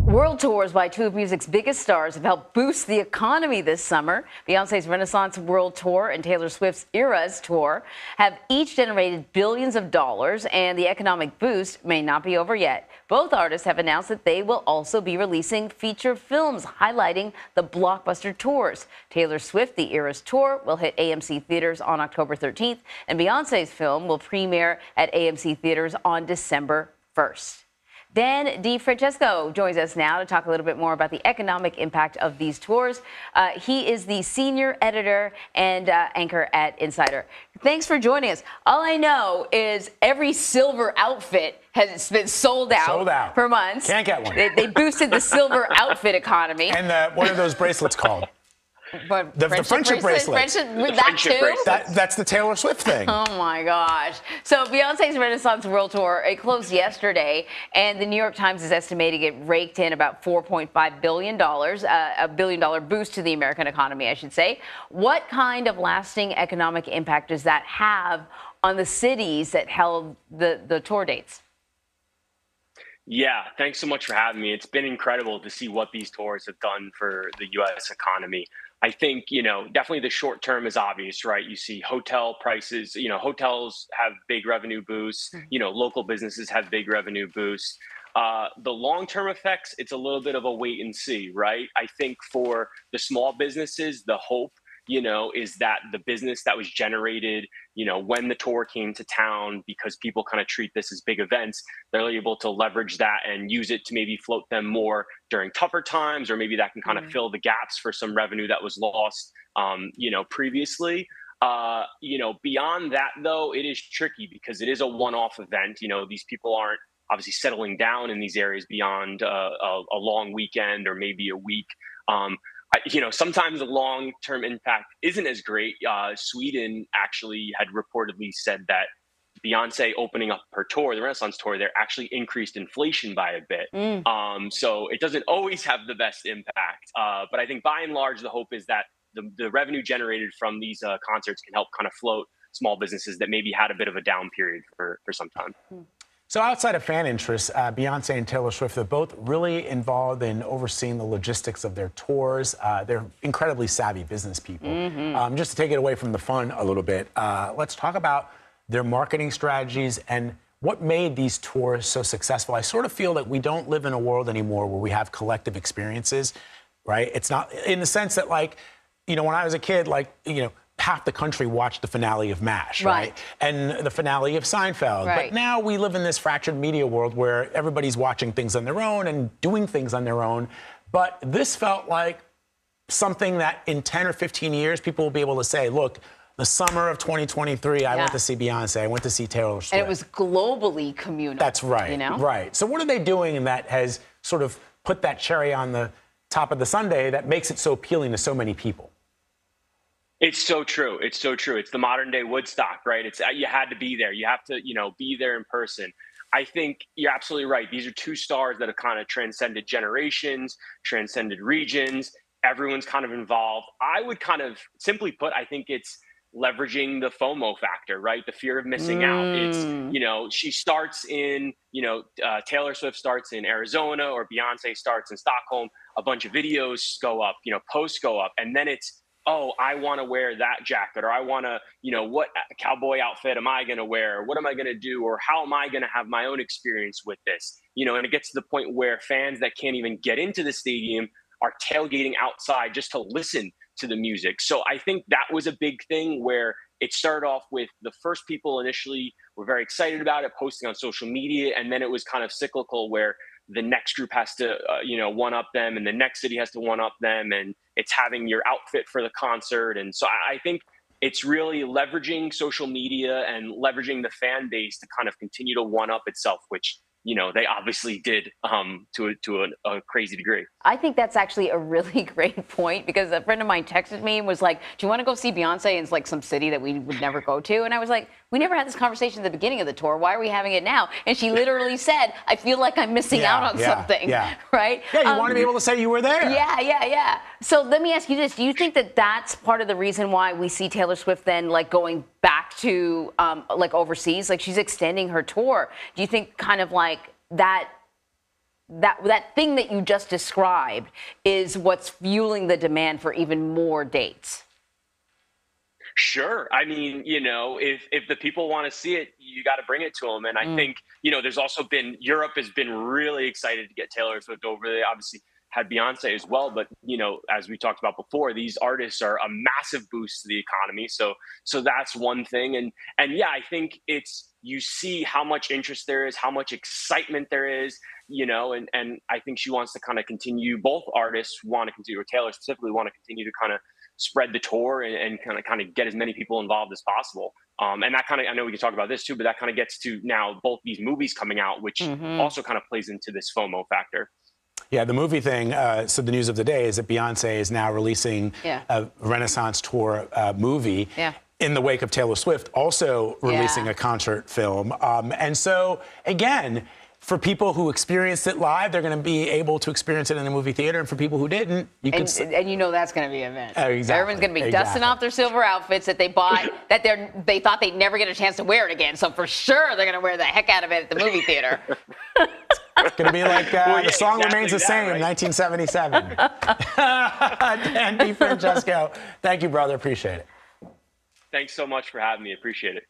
World tours by two of music's biggest stars have helped boost the economy this summer. Beyonce's Renaissance World Tour and Taylor Swift's Eras Tour have each generated billions of dollars, and the economic boost may not be over yet. Both artists have announced that they will also be releasing feature films highlighting the blockbuster tours. Taylor Swift, the Eras Tour, will hit AMC theaters on October 13th, and Beyonce's film will premiere at AMC theaters on December 1st. Dan DeFrancesco joins us now to talk a little bit more about the economic impact of these tours. He is the senior editor and anchor at Insider. Thanks for joining us. All I know is every silver outfit has been sold out for months. Can't get one. They boosted the silver outfit economy. And what are those bracelets called? The friendship bracelet. That too? That's the Taylor Swift thing. Oh my gosh. So Beyonce's Renaissance World Tour, it closed yesterday, and the New York Times is estimating it raked in about $4.5 billion, a billion-dollar boost to the American economy, I should say. What kind of lasting economic impact does that have on the cities that held the tour dates? Yeah, thanks so much for having me. It's been incredible to see what these tours have done for the U.S. economy. I think, definitely the short term is obvious, right? You see hotel prices, hotels have big revenue boosts, local businesses have big revenue boosts. The long-term effects, it's a little bit of a wait and see, right? I think for the small businesses, the hope, is that the business that was generated, when the tour came to town, because people kind of treat this as big events, they're able to leverage that and use it to maybe float them more during tougher times, or maybe that can kind of fill the gaps for some revenue that was lost, previously. Beyond that, though, it is tricky because it is a one-off event. These people aren't obviously settling down in these areas beyond a long weekend or maybe a week. Sometimes the long-term impact isn't as great. Sweden actually had reportedly said that Beyonce opening up her tour, the Renaissance Tour, there actually increased inflation by a bit. So it doesn't always have the best impact. But I think by and large, the hope is that the revenue generated from these concerts can help kind of float small businesses that maybe had a bit of a down period for some time. So outside of fan interests, Beyonce and Taylor Swift are both really involved in overseeing the logistics of their tours. They're incredibly savvy business people. Just to take it away from the fun a little bit, let's talk about their marketing strategies and what made these tours so successful. I sort of feel that we don't live in a world anymore where we have collective experiences, right? It's not in the sense that, when I was a kid, half the country watched the finale of MASH, right? And the finale of Seinfeld. Right. But now we live in this fractured media world where everybody's watching things on their own and doing things on their own. But this felt like something that in 10 or 15 years, people will be able to say, look, the summer of 2023, I went to see Beyonce, I went to see Taylor Swift. And it was globally communal. That's right, right. So what are they doing that has sort of put that cherry on the top of the sundae that makes it so appealing to so many people? It's so true. It's so true. It's the modern day Woodstock, right? You had to be there. You have to, be there in person. I think you're absolutely right. These are two stars that have kind of transcended generations, transcended regions. Everyone's kind of involved. I would kind of simply put, I think it's leveraging the FOMO factor, right? The fear of missing out. It's, she starts in, Taylor Swift starts in Arizona, or Beyonce starts in Stockholm. A bunch of videos go up, posts go up, and then it's, oh, I want to wear that jacket, or I want to, what cowboy outfit am I going to wear? What am I going to do? Or how am I going to have my own experience with this? And it gets to the point where fans that can't even get into the stadium are tailgating outside just to listen to the music. So I think that was a big thing where it started off with the first people initially were very excited about it, posting on social media. And then it was kind of cyclical where the next group has to, one up them, and the next city has to one up them, and it's having your outfit for the concert. And so I think it's really leveraging social media and leveraging the fan base to kind of continue to one up itself, which they obviously did to a crazy degree. I think that's actually a really great point, because a friend of mine texted me and was like, do you want to go see Beyonce in some city that we would never go to? And I was like, we never had this conversation at the beginning of the tour. Why are we having it now? And she literally said, I feel like I'm missing out on something, right? Yeah, you want to be able to say you were there. Yeah. So let me ask you this. Do you think that that's part of the reason why we see Taylor Swift then going back to overseas? She's extending her tour. Do you think kind of that that thing that you just described is what's fueling the demand for even more dates. Sure. I mean, if the people want to see it, you got to bring it to them. And I think, there's also been, Europe has been really excited to get Taylor Swift over. They obviously had Beyonce as well. But, as we talked about before, these artists are a massive boost to the economy. So that's one thing. And yeah, I think you see how much interest there is, how much excitement there is, and I think she wants to kind of continue, both artists want to continue, or Taylor specifically want to continue to kind of spread the tour and kind of get as many people involved as possible. And that I know we can talk about this too, but that kind of gets to now both these movies coming out, which also kind of plays into this FOMO factor. Yeah, the movie thing, so the news of the day is that Beyonce is now releasing a Renaissance tour movie in the wake of Taylor Swift also releasing a concert film. And so, again, for people who experienced it live, they're going to be able to experience it in a movie theater. And for people who didn't, you can... And that's going to be an event. Exactly. Everyone's going to be dusting off their silver outfits that they bought, that they thought they'd never get a chance to wear it again. So for sure, they're going to wear the heck out of it at the movie theater. It's going to be like the song remains the same, right? 1977. Dan DeFrancesco, thank you, brother. Appreciate it. Thanks so much for having me. Appreciate it.